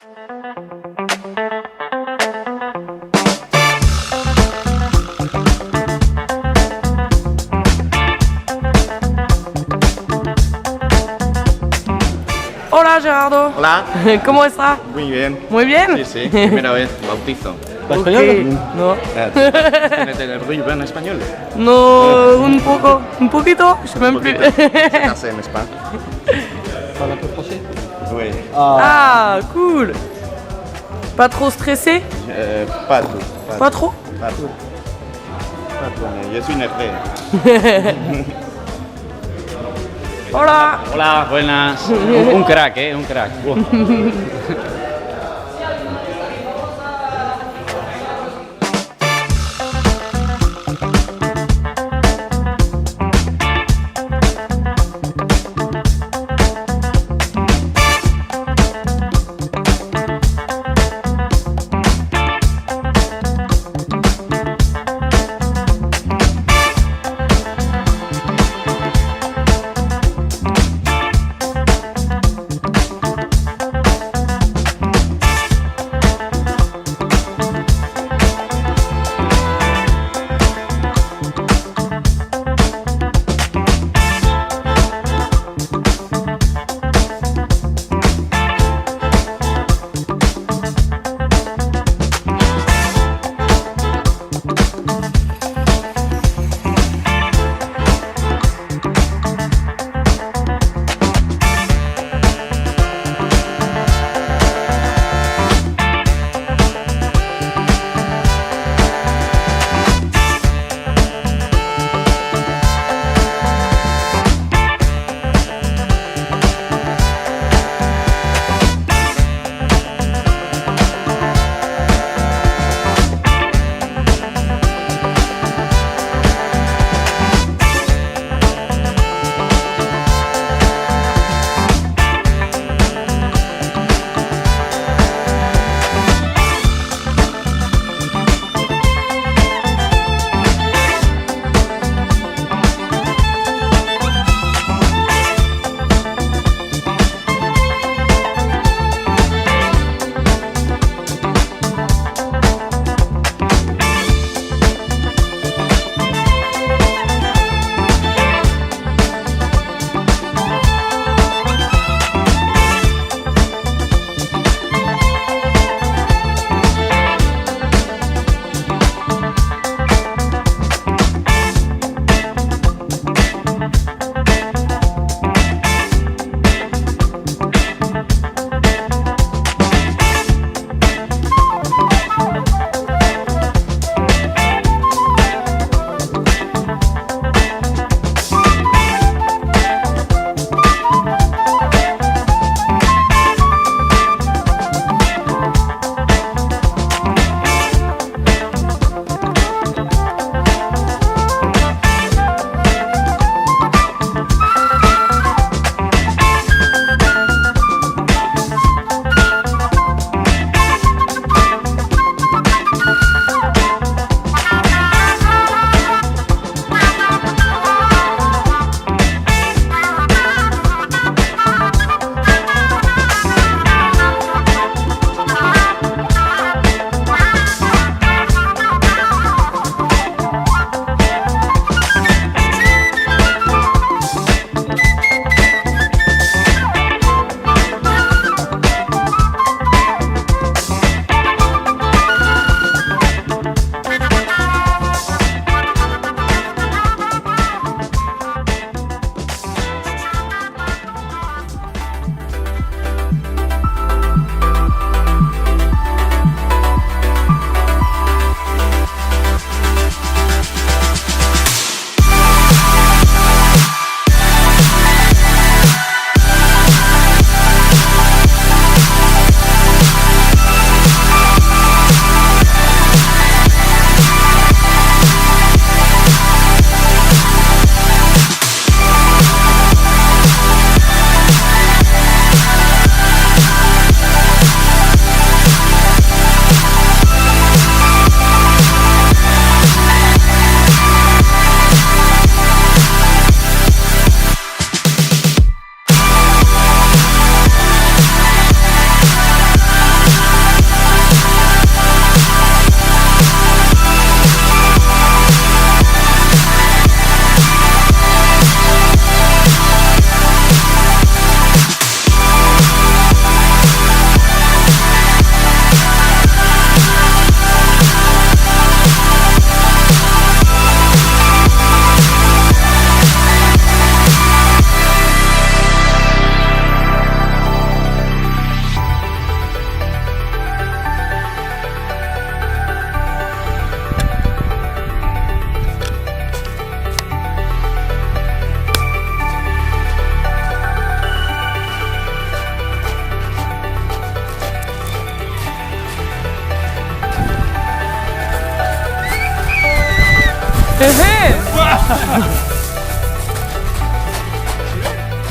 Hola Gerardo. Hola. ¿Cómo está? Muy bien. Muy bien. Sí, sí, primera vez, bautizo. Ok. No. ¿Tienes el ruido en español? No, un poco, un poquito, je sais même plus. C'est assez, n'est-ce pas? Parle un peu français. Oui. Ah, cool. Pas trop stressé? Pas tout. Pas trop? Pas tout. Pas tout, mais je suis nerveux. Hola. Hola, buenas. Un crack, un crack.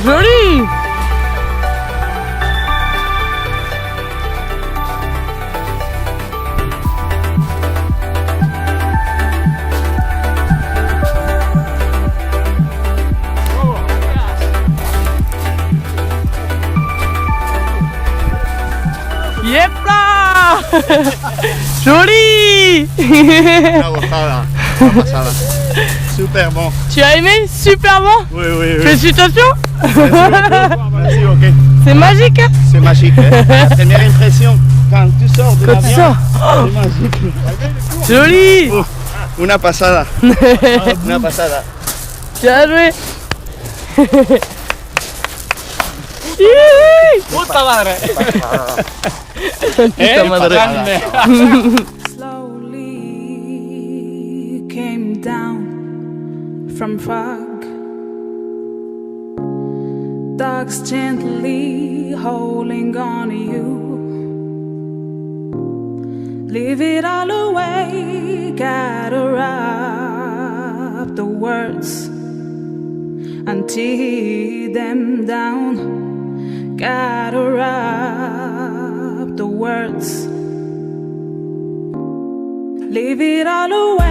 Joli. Yep là. Joli. Una gozada, una pasada. Super bon. Tu as aimé? Super bon. Oui, oui, oui. Félicitations. Merci, ok. C'est magique. Hein? C'est magique. Hein. La première impression, quand tu sors de Quand tu l'avion, sors. c'est magique. Joli. Oh, una pasada. Una pasada. Bien joué. ¡Puta madre! Puta madre. Slowly came down from fog. Dogs gently holding on to you. Leave it all away, gotta wrap the words and tear them down. Gotta wrap the words. Leave it all away.